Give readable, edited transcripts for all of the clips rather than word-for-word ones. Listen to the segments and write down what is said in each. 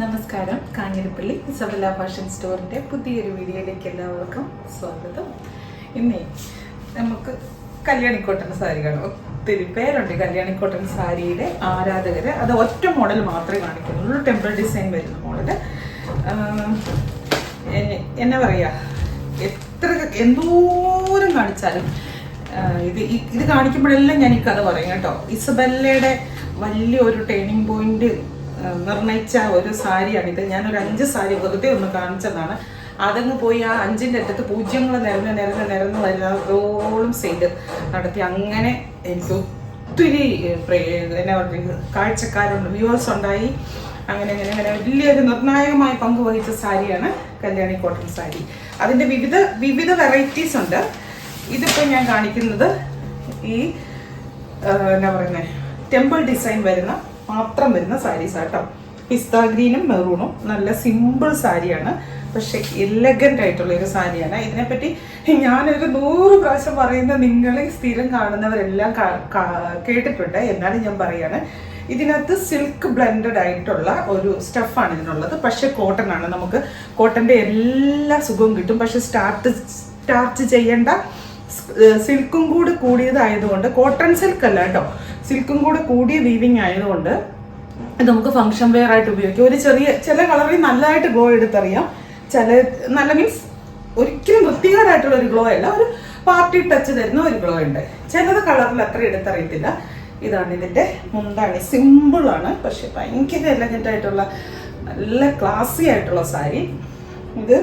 നമസ്കാരം. Kanjirappally Isabella fashion സ്റ്റോറിൻ്റെ പുതിയൊരു വീഡിയോയിലേക്ക് എല്ലാവർക്കും സ്വാഗതം. ഇന്നേ നമുക്ക് കല്യാണിക്കോട്ടൺ സാരി കാണും. ഒത്തിരി പേരുണ്ട് കല്യാണിക്കോട്ടൺ സാരിയുടെ ആരാധകര്. അത് ഒറ്റ മോഡൽ മാത്രമേ കാണിക്കുന്നുള്ളൂ, ടെമ്പിൾ ഡിസൈൻ വരുന്ന മോഡല്. എന്നാ പറയുക, എന്തോരം കാണിച്ചാലും ഇത് കാണിക്കുമ്പോഴെല്ലാം ഞാൻ ഈ കഥ പറയും കേട്ടോ. ഇസബെല്ലയുടെ വലിയൊരു ടേണിംഗ് പോയിന്റ് നിർണയിച്ച ഒരു സാരിയാണിത്. ഞാനൊരു 5 സാരി വെറുതെ ഒന്ന് കാണിച്ചതാണ്. അതങ്ങ് പോയി ആ 5ന്റെ അറ്റത്ത് പൂജ്യങ്ങൾ നിരന്ന് വരുന്നതോളം സെയിൽ നടത്തി. അങ്ങനെ എനിക്ക് ഒത്തിരി എന്നാ പറയുക കാഴ്ചക്കാരുണ്ട്, വ്യൂവേഴ്സ് ഉണ്ടായി. അങ്ങനെ വലിയൊരു നിർണായകമായ പങ്ക് വഹിച്ച സാരിയാണ് കല്യാണി കോട്ടൺ സാരി. അതിൻ്റെ വിവിധ വെറൈറ്റീസ് ഉണ്ട്. ഇതിപ്പോൾ ഞാൻ കാണിക്കുന്നത് ഈ എന്നാ പറയുന്നത് ടെമ്പിൾ ഡിസൈൻ മാത്രം വരുന്ന സാരീസ് ആട്ടോ. പിസ്ത ഗ്രീനും മെറൂണും നല്ല സിമ്പിൾ സാരിയാണ്, പക്ഷെ എലഗന്റ് ആയിട്ടുള്ള ഒരു സാരിയാണ്. ഇതിനെപ്പറ്റി ഞാനൊരു 100 പ്രാവശ്യം പറയുന്ന നിങ്ങൾ സ്ഥിരം കാണുന്നവരെല്ലാം കേട്ടിട്ടുണ്ട്. എന്നാലും ഞാൻ പറയാണ്, ഇതിനകത്ത് സിൽക്ക് ബ്ലെൻഡഡ് ആയിട്ടുള്ള ഒരു സ്റ്റഫാണ് ഇതിനുള്ളത്. പക്ഷെ കോട്ടൺ ആണ്. നമുക്ക് കോട്ടന്റെ എല്ലാ സുഖവും കിട്ടും. പക്ഷെ സ്റ്റാർച്ച് ചെയ്യേണ്ട സിൽക്കും കൂടി കൂടിയതായതുകൊണ്ട്, കോട്ടൺ സിൽക്ക് അല്ല കേട്ടോ, സിൽക്കും കൂടെ കൂടിയ വീവിങ് ആയതുകൊണ്ട് ഇത് നമുക്ക് ഫംഗ്ഷൻ വെയർ ആയിട്ട് ഉപയോഗിക്കാം. ഒരു ചില കളറിൽ നല്ലതായിട്ട് ഗ്ലോ എടുത്തറിയാം, ചില നല്ല മീൻസ് ഒരിക്കലും വൃത്തികേടായിട്ടുള്ള ഒരു ഗ്ലോ അല്ല, ഒരു പാർട്ടി ടച്ച് തരുന്ന ഒരു ഗ്ലോ ഉണ്ട്. ചിലത് കളറിൽ അത്ര എടുത്തറിയത്തില്ല. ഇതാണ് ഇതിന്റെ മുന്താണി. സിമ്പിളാണ്, പക്ഷെ ഭയങ്കര എലഗന്റ് ആയിട്ടുള്ള നല്ല ക്ലാസി ആയിട്ടുള്ള സാരി. ഇത്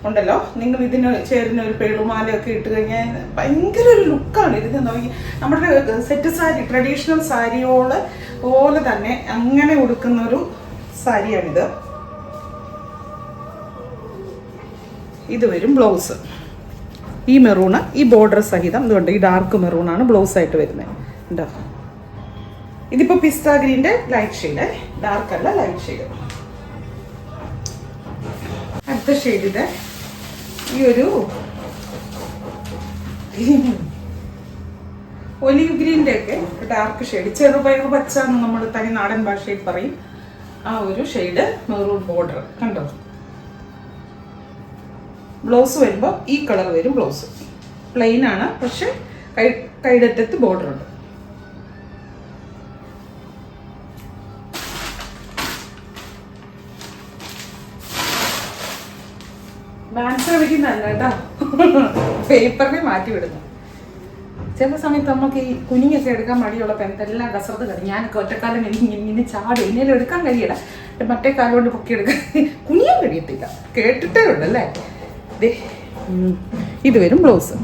ഉണ്ടല്ലോ, നിങ്ങൾ ഇതിന് ചേരുന്ന ഒരു പെളുമാലയൊക്കെ ഇട്ട് കഴിഞ്ഞാൽ ഭയങ്കര ഒരു ലുക്കാണ്. ഇതിന് നോക്കി നമ്മുടെ സെറ്റ് സാരി, ട്രഡീഷണൽ സാരിയോള് പോലെ തന്നെ അങ്ങനെ ഉടുക്കുന്ന ഒരു സാരിയാണിത്. ഇത് വരും ബ്ലൗസ്. ഈ മെറൂണ് ഈ ബോർഡർ സഹിതം ഇതുണ്ട്. ഈ ഡാർക്ക് മെറൂണാണ് ബ്ലൗസ് ആയിട്ട് വരുന്നത്. ഉണ്ടോ, ഇതിപ്പോ പിസ്ത ഗ്രീൻ്റെ ലൈറ്റ് ഷെയ്ഡ്, ഡാർക്ക് അല്ല ലൈറ്റ് ഷെയ്ഡ്. അടുത്ത ഷെയ്ഡ് ഇത് ഈ ഒരു ഒലിവ് ഗ്രീൻ്റെ ഒക്കെ ഡാർക്ക് ഷെയ്ഡ്, ചെറുപയർ പച്ച എന്ന് നമ്മൾ തനി നാടൻ ഭാഷയിൽ പറയും. ആ ഒരു ഷെയ്ഡ് മെറൂൺ ബോർഡർ കണ്ടോ. ബ്ലൗസ് വരുമ്പോൾ ഈ കളർ വരും. ബ്ലൗസ് പ്ലെയിൻ ആണ്, പക്ഷെ കൈടറ്റത്ത് ബോർഡർ ഉണ്ട്. ബാൻസ് കളിക്കുന്നതല്ല കേട്ടോ, പേപ്പറിനെ മാറ്റി വിടുന്നു. ചില സമയത്ത് നമുക്ക് ഈ കുനിയൊക്കെ എടുക്കാൻ മടിയുള്ളപ്പോൾ എന്തെല്ലാം കസർത്ത് കളി. ഞാനൊക്കെ ഒറ്റക്കാലം ഇങ്ങനെ ചാടും, ഇനിയും എടുക്കാൻ കഴിയില്ല. മറ്റേ കാലം കൊണ്ട് പൊക്കിയെടുക്കാൻ കുനിയാൻ കഴിയത്തില്ല. കേട്ടിട്ടേ ഉണ്ടല്ലേ. ഇത് വരും ബ്ലൗസ്.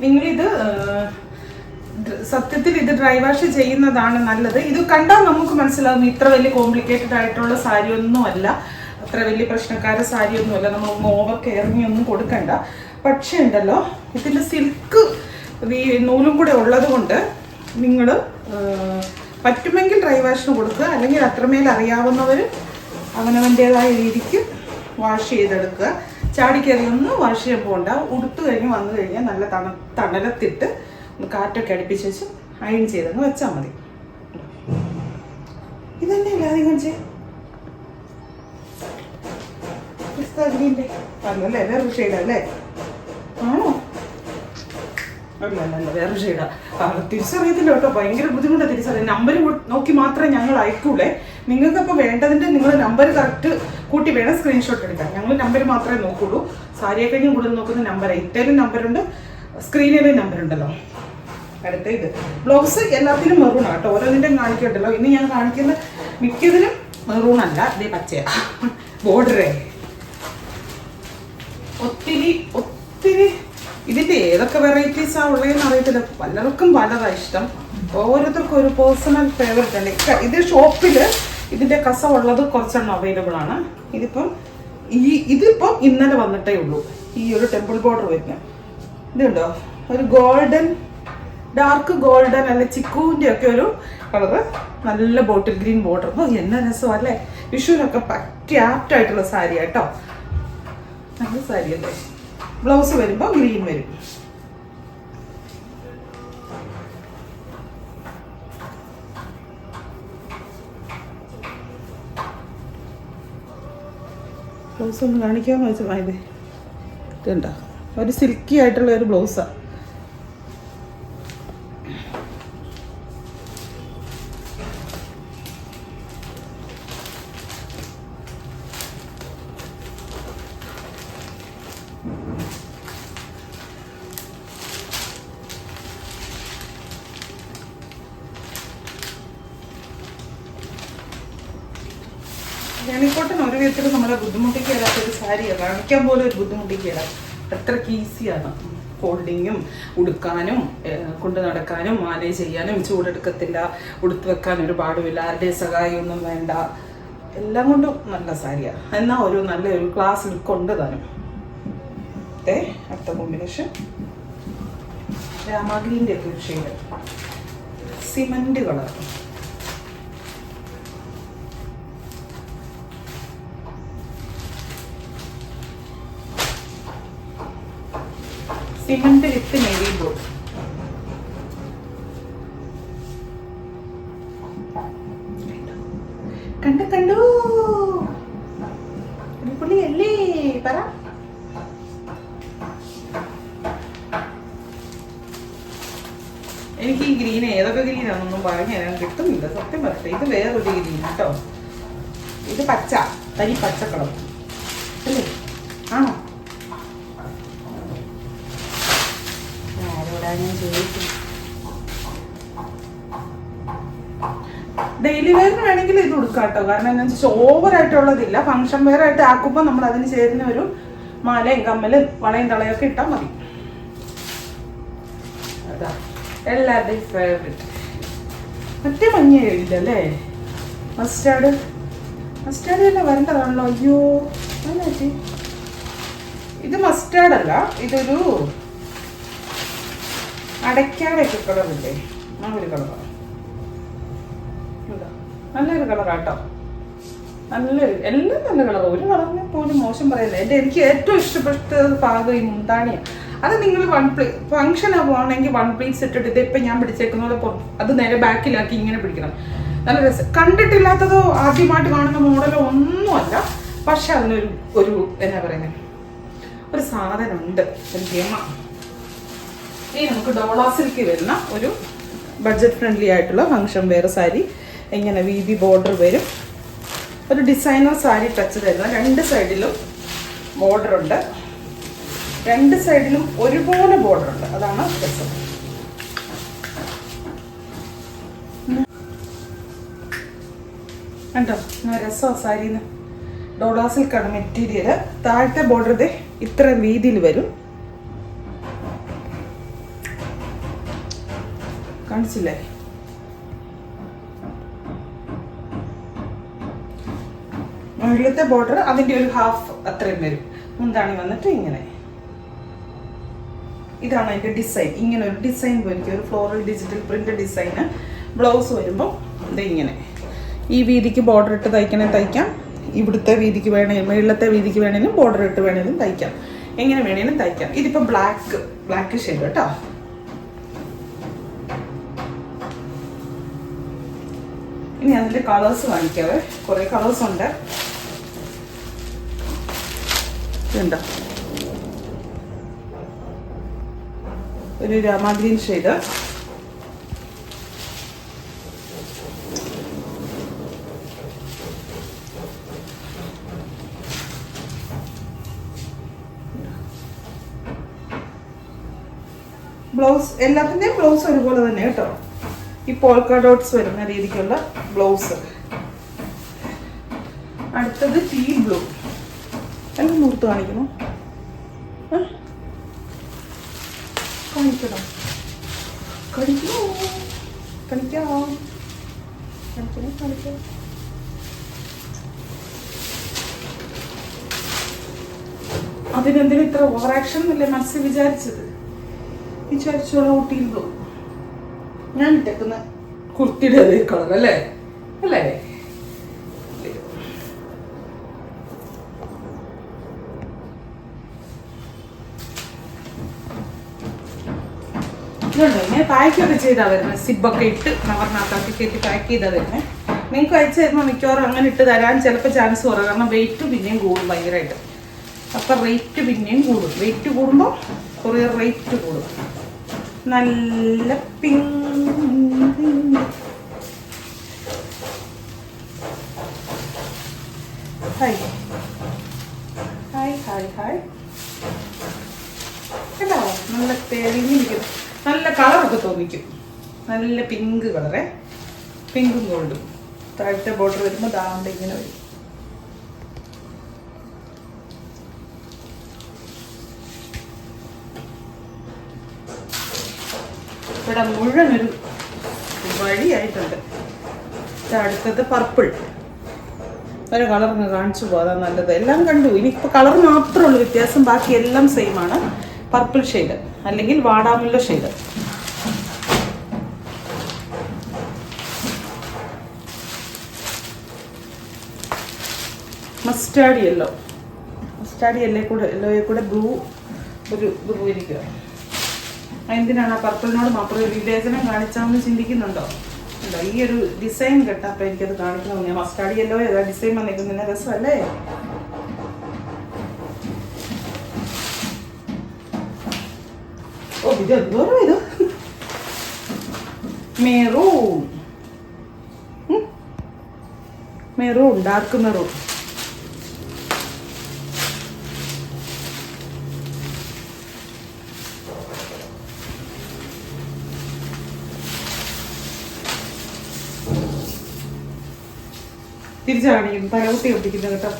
നിങ്ങളിത് സത്യത്തിൽ ഇത് ഡ്രൈ വാഷ് ചെയ്യുന്നതാണ് നല്ലത്. ഇത് കണ്ടാൽ നമുക്ക് മനസ്സിലാവും ഇത്ര വലിയ കോംപ്ലിക്കേറ്റഡ് ആയിട്ടുള്ള സാരി ഒന്നും അല്ല, അത്ര വലിയ പ്രശ്നക്കാര സാരി ഒന്നുമല്ല. നമ്മൾ ഓവർ കെയറിങ് ഒന്നും കൊടുക്കണ്ട. പക്ഷേ ഉണ്ടല്ലോ, ഇതിൻ്റെ സിൽക്ക് നൂലും കൂടെ ഉള്ളത് കൊണ്ട് നിങ്ങൾ പറ്റുമെങ്കിൽ ഡ്രൈ വാഷിന് കൊടുക്കുക. അല്ലെങ്കിൽ അത്രമേൽ അറിയാവുന്നവർ അവനവൻ്റെതായ രീതിക്ക് വാഷ് ചെയ്തെടുക്കുക. ചാടിക്കറി ഒന്നും വാഷ് ചെയ്യാൻ പോകണ്ട. ഉടുത്തു കഴിഞ്ഞ് വന്നു കഴിഞ്ഞാൽ നല്ല തണലത്തിട്ട് കാറ്റൊക്കെ അടുപ്പിച്ച് വെച്ച് അയൺ ചെയ്തങ്ങ് വെച്ചാൽ മതി. ഇതന്നെയല്ലേ ആദ്യം കാണിച്ചേ അല്ലേ? വേറൊരു ഷെയ്ഡല്ലേ? ആണോ? അല്ല വേറൊരു ഷെയ്ഡാ. തിരിച്ചറിയത്തില്ല കേട്ടോ, ഭയങ്കര ബുദ്ധിമുട്ടാണ് തിരിച്ചറിയാൻ. നമ്പർ നോക്കി മാത്രമേ ഞങ്ങൾ അയക്കൂലേ. നിങ്ങൾക്കപ്പോൾ വേണ്ടതിൻ്റെ നിങ്ങൾ നമ്പർ കറക്റ്റ് കൂട്ടി വേണം സ്ക്രീൻഷോട്ട് എടുക്കാൻ. ഞങ്ങൾ നമ്പർ മാത്രമേ നോക്കുള്ളൂ. സാരിയെ കഴിഞ്ഞും കൂടുതൽ നോക്കുന്ന നമ്പറാണ്. ഇറ്റേലും നമ്പറുണ്ട്, സ്ക്രീനിലും നമ്പറുണ്ടല്ലോ. അടുത്ത ഇത് ബ്ലൗസ് എല്ലാത്തിനും മെറൂൺ ആട്ടോ. ഓരോന്നിൻ്റെ കാണിക്കണ്ടല്ലോ. ഇന്ന് ഞാൻ കാണിക്കുന്ന മിക്കതിനും മെറൂൺ അല്ല, ഇതേ പച്ചയാ ബോർഡറേ. ഒത്തിരി ഇതിൻ്റെ ഏതൊക്കെ വെറൈറ്റീസാ ഉള്ളതെന്ന് അറിയത്തില്ല. പലർക്കും പലതാ ഇഷ്ടം. ഓരോരുത്തർക്കും ഒരു പേഴ്സണൽ ഫേവറേറ്റ് ഉണ്ട്. ഇത് ഷോപ്പിൽ ഇതിൻ്റെ കസവുള്ളത് കുറച്ചെണ്ണം അവൈലബിൾ ആണ്. ഇതിപ്പം ഇന്നലെ വന്നിട്ടേ ഉള്ളൂ. ഈ ഒരു ടെമ്പിൾ ബോർഡർ വരുന്നത് ഇതുണ്ടോ, ഒരു ഗോൾഡൻ, ഡാർക്ക് ഗോൾഡൻ അല്ല ചിക്കുവിൻ്റെ ഒക്കെ ഒരു കളറ്, നല്ല ബോട്ടിൽ ഗ്രീൻ ബോർഡർ. എന്നാ രസം അല്ലേ. വിഷുവിനൊക്കെ പറ്റിയ ആപ്റ്റായിട്ടുള്ള സാരി കേട്ടോ. നല്ല സാരി അല്ലേ. ബ്ലൗസ് വരുമ്പോൾ ഗ്രീൻ വരും. ബ്ലൗസ് ഒന്ന് കാണിക്കാമെന്ന് വെച്ചാൽ ഇത് ഇതുണ്ടോ, ഒരു സിൽക്കി ആയിട്ടുള്ള ഒരു ബ്ലൗസാണ്. ജണിക്കോട്ടൻ ഒരു വിധത്തിൽ നമ്മളെ ബുദ്ധിമുട്ടിക്കാത്തൊരു സാരിയാണ്, കാണിക്കാൻ പോലും ഒരു ബുദ്ധിമുട്ടിക്കില്ല. അത്രയ്ക്ക് ഈസിയാണ് ഫോൾഡിങ്ങും ഉടുക്കാനും കൊണ്ട് നടക്കാനും മാനേജ് ചെയ്യാനും. ചൂടെടുക്കത്തില്ല, ഉടുത്ത് വെക്കാൻ ഒരു പാടുമില്ല, ആരുടെയും സഹായമൊന്നും വേണ്ട. എല്ലാം കൊണ്ടും നല്ല സാരിയാണ്. എന്നാൽ ഒരു നല്ലൊരു ക്ലാസ് ലുക്ക് ഉണ്ട് താനും. അടുത്ത കോമ്പിനേഷൻ രാമാഗ്രീൻ്റെ ഒക്കെ ഒരു ഷെയ്ഡ്, സിമന്റ് കളർ. സിമന്റ് വിത്ത് നേവി ബ്ലൂ. കണ്ടു പുള്ളിയല്ലേ പറ. എനിക്ക് ഈ ഗ്രീൻ ഏതൊക്കെ ഗ്രീനാണെന്നൊന്നും പറഞ്ഞു തരാൻ കിട്ടുന്നില്ല സത്യം പറയട്ടെ. ഇത് വേറൊരു ഗ്രീൻ കേട്ടോ, ഇത് പച്ച, തനി പച്ച കളർ അല്ലേ? ആണോ? ഡെയിലി വെയറിന് വേണമെങ്കിൽ ഇത് കൊടുക്കാം കേട്ടോ. കാരണം എന്താ വെച്ചാൽ ഓവറായിട്ടുള്ളതില്ല. ഫംഗ്ഷൻ വെയർ ആയിട്ട് ആക്കുമ്പോൾ നമ്മൾ അതിന് ചേരുന്ന ഒരു മാലയും കമ്മലും വളയും തളയൊക്കെ ഇട്ടാൽ മതി. അതാ എല്ലാവരുടെയും ഫേവറേറ്റ്. മറ്റേ മഞ്ഞയില്ല അല്ലേ? മസ്റ്റാർഡ് തന്നെ വരേണ്ടതാണല്ലോ. അയ്യോ അല്ലേ, ഇത് മസ്റ്റാർഡ് അല്ല, ഇതൊരു അടയ്ക്കാടൊക്കെ കളറില്ലേ, ആ ഒരു കളറാണ്. നല്ലൊരു കളറാട്ടോ, നല്ലൊരു എല്ലാം നല്ല കളർ. ഒരു കളറിനെ പോലും മോശം പറയല്ലേ. എനിക്ക് ഏറ്റവും ഇഷ്ടപ്പെട്ട ഭാഗം ഈ മുന്താണിയാണ്. അത് നിങ്ങൾ ഫംഗ്ഷൻ ആവുകയാണെങ്കിൽ 1 പ്ലീറ്റ്സ് ഇട്ടിട്ട് ഇതിപ്പോൾ ഞാൻ പിടിച്ചേക്കുന്ന പോലെ അത് നേരെ ബാക്കിലാക്കി ഇങ്ങനെ പിടിക്കണം. നല്ല രസം. കണ്ടിട്ടില്ലാത്തതോ ആദ്യമായിട്ട് കാണുന്ന മോഡലോ ഒന്നുമല്ല, പക്ഷെ അതിനൊരു എന്നാ പറയുന്നത്, ഒരു സാധനമുണ്ട്, ഒരു ഗെയിമ. ഇനി നമുക്ക് ഡോള സിൽക്ക് വരുന്ന ഒരു ബഡ്ജറ്റ് ഫ്രണ്ട്ലി ആയിട്ടുള്ള ഫംഗ്ഷൻ വെയർ സാരി. ഇങ്ങനെ വീതി ബോർഡർ വരും, ഒരു ഡിസൈനർ സാരി ടച്ച് തരുന്ന. 2 സൈഡിലും ബോർഡർ ഉണ്ട്, 2 സൈഡിലും ഒരുപോലെ ബോർഡർ ഉണ്ട്. അതാണ് രസം. കണ്ടോ രസമാണ് സാരിന്ന്. ഡോള സിൽക്കാണ് മെറ്റീരിയൽ. താഴത്തെ ബോർഡർ ഇത്ര വീതിയിൽ വരും. കാണിച്ചില്ലേ? മുകളിലത്തെ ബോർഡർ അതിൻ്റെ ഒരു ഹാഫ് അത്രയും വരും. മുന്താണി വന്നിട്ട് ഇങ്ങനെ. ഇതാണ് അതിൻ്റെ ഡിസൈൻ. ഇങ്ങനെ ഒരു ഡിസൈൻ പോയിരിക്കും, ഒരു ഫ്ലോറൽ ഡിജിറ്റൽ പ്രിന്റ് ഡിസൈന്. ബ്ലൗസ് വരുമ്പോൾ ഇങ്ങനെ ഈ വീതിക്ക് ബോർഡർ ഇട്ട് തയ്ക്കാം. ഇവിടുത്തെ വീതിക്ക് വേണമെങ്കിൽ, മുകളിലത്തെ വീതിക്ക് വേണമെങ്കിലും ബോർഡർ ഇട്ട് വേണമെങ്കിലും തയ്ക്കാം. എങ്ങനെ വേണമെങ്കിലും തയ്ക്കാം. ഇതിപ്പോൾ ബ്ലാക്ക് ഷെയ്ഡ് കേട്ടോ. ഇനി അതിൻ്റെ കളേഴ്സ് കാണിക്കാവേ. കുറേ കളേഴ്സ് ഉണ്ട്. ഇതുണ്ടോ, ഒരു രാമ ഗ്രീൻ ഷെയ്ഡ്, ബ്ലൗസ് എല്ലാത്തിൻ്റെയും ബ്ലൗസ് ഒരുപോലെ തന്നെ കേട്ടോ. ഈ പോൾക്ക ഡോട്ട്സ് വരുന്ന രീതിക്കുള്ള ബ്ലൗസ്. അടുത്തത് ടീൽ ബ്ലൂ. എല്ലാം നൂർത്ത് കാണിക്കണോ? കാണിക്കാം. അതിനെന്തിനും ഇത്ര ഓവർ ആക്ഷൻ എന്നല്ലേ മനസ്സിൽ വിചാരിച്ചത്. വിചാരിച്ചോളൂ ടീൽ ബ്ലൂ. ഞാൻ ഇട്ടേക്കുന്ന കുർത്തിയുടെ അതേ കളർ അല്ലേ? ഇങ്ങനെ പാക്കൊക്കെ ചെയ്താ വരുന്നത്. സിബൊക്കെ ഇട്ട് നവറിനകത്താക്കി കയറ്റി പാക്ക് ചെയ്താ വരുന്നത്. നിങ്ങൾക്ക് അയച്ചു തരുമ്പോൾ മിക്കവാറും അങ്ങനെ ഇട്ട് തരാൻ ചിലപ്പോൾ ചാൻസ് കുറവ്, കാരണം വെയിറ്റ് പിന്നെയും കൂടും ഭയങ്കരമായിട്ട്. അപ്പം റേറ്റ് പിന്നെയും കൂടും. വെയിറ്റ് കൂടുമ്പോൾ കൊറിയർ റേറ്റ് കൂടും. നല്ല pink. Hi hi hi hi. കേട്ടോ, നല്ല തെളിഞ്ഞിരിക്കും. നല്ല കളറൊക്കെ തോന്നിക്കും. നല്ല പിങ്ക് കളറേ, പിങ്കും ഗോൾഡും. താഴത്തെ ബോർഡർ വരുമ്പോൾ ദാണ്ട് ഇങ്ങനെ വരും. ഇവിടെ മുഴുവൻ ഒരു വഴിയായിട്ടുണ്ട്. അടുത്തത് പർപ്പിൾ. ഒരു കളർ കാണിച്ചു പോകാൻ നല്ലത്. എല്ലാം കണ്ടു. ഇനിയിപ്പോൾ കളർ മാത്രമേ ഉള്ളൂ വ്യത്യാസം, ബാക്കി എല്ലാം സെയിം ആണ്. പർപ്പിൾ ഷെയ്ഡ് അല്ലെങ്കിൽ വാടാമുല്ല ഷെയ്ഡ്. Mustard yellow. മസ്റ്റാർഡ് യെല്ലോയെ കൂടെ ബ്ലൂ, ഒരു ബ്ലൂ ഇരിക്കുക. എന്തിനാണ് ആ പർപ്പിളിനോട് മാത്രം ഒരു വിവേചനം കാണിച്ചാമെന്ന് ചിന്തിക്കുന്നുണ്ടോ? ഉണ്ടോ ഈ ഒരു ഡിസൈൻ കേട്ടപ്പോൾ എനിക്കത് കാണിക്കണം. ഞാൻ മസ്റ്റാർഡ് യെല്ലോ ഏതാ ഡിസൈൻ വന്നിരിക്കുന്ന രസമല്ലേ? ഓ, ഇത് എന്തോരോ ഇത് മെറൂൺ. Maroon, dark maroon. തിരിച്ചാണിക്കുന്നു, തലകുത്തി ഒട്ടിക്കുന്നത് കേട്ടോ.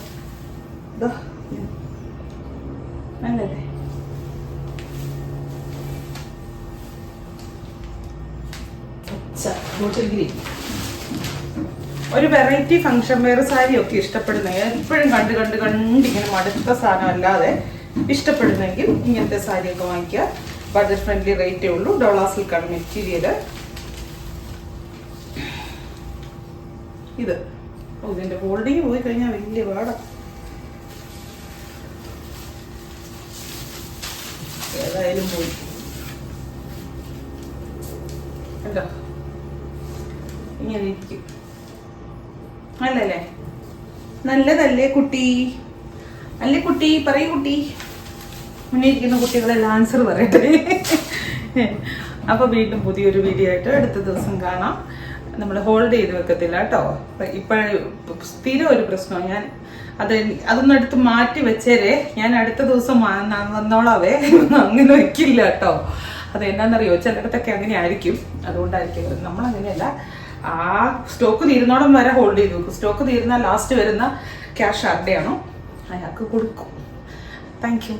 നല്ലല്ലേ? ഒരു വെറൈറ്റി ഫംഗ്ഷൻ വെയർ സാരി ഒക്കെ ഇഷ്ടപ്പെടുന്ന, എപ്പോഴും കണ്ടിങ്ങനെ മടുത്ത സാധനം അല്ലാതെ ഇഷ്ടപ്പെടുന്നെങ്കിൽ ഇങ്ങനത്തെ സാരിയൊക്കെ വാങ്ങിക്കുക. ബഡ്ജറ്റ് ഫ്രണ്ട്ലി റേറ്റേ ഉള്ളൂ. ഡോളാ സിൽക്കാണ് മെറ്റീരിയല്. ഇത് ഇതിന്റെ ഹോൾഡിങ് പോയി കഴിഞ്ഞാൽ വലിയ പാടാ. ഏതായാലും പോയി കണ്ടോ, ഇങ്ങനെ ഇരിക്കും. നല്ലല്ലേ? നല്ലതല്ലേ കുട്ടി? അല്ലേ കുട്ടി? പറയൂ കുട്ടി. മുന്നേ ഇരിക്കുന്ന കുട്ടികളെല്ലാം ആൻസർ പറയട്ടെ. അപ്പൊ വീണ്ടും പുതിയൊരു വീഡിയോ ആയിട്ട് അടുത്ത ദിവസം കാണാം. നമ്മൾ ഹോൾഡ് ചെയ്ത് വെക്കത്തില്ല കേട്ടോ. സ്ഥിരം ഒരു പ്രശ്നം, ഞാൻ അതൊന്നും എടുത്ത് മാറ്റി വെച്ചേരെ, ഞാൻ അടുത്ത ദിവസം വന്നോളാവേ. അങ്ങനെ വെക്കില്ല കേട്ടോ. അത് എന്നാന്നറിയോ, ചിലയിടത്തൊക്കെ അങ്ങനെ ആയിരിക്കും. അതുകൊണ്ടായിരിക്കും. നമ്മളങ്ങനെയല്ല, ആ സ്റ്റോക്ക് തീരുന്നോടം വരെ ഹോൾഡ് ചെയ്ത് വെക്കും. സ്റ്റോക്ക് തീരുന്ന ലാസ്റ്റ് വരുന്ന ക്യാഷ് ആരുടെയാണോ അയാൾക്ക് കൊടുക്കും. Thank you.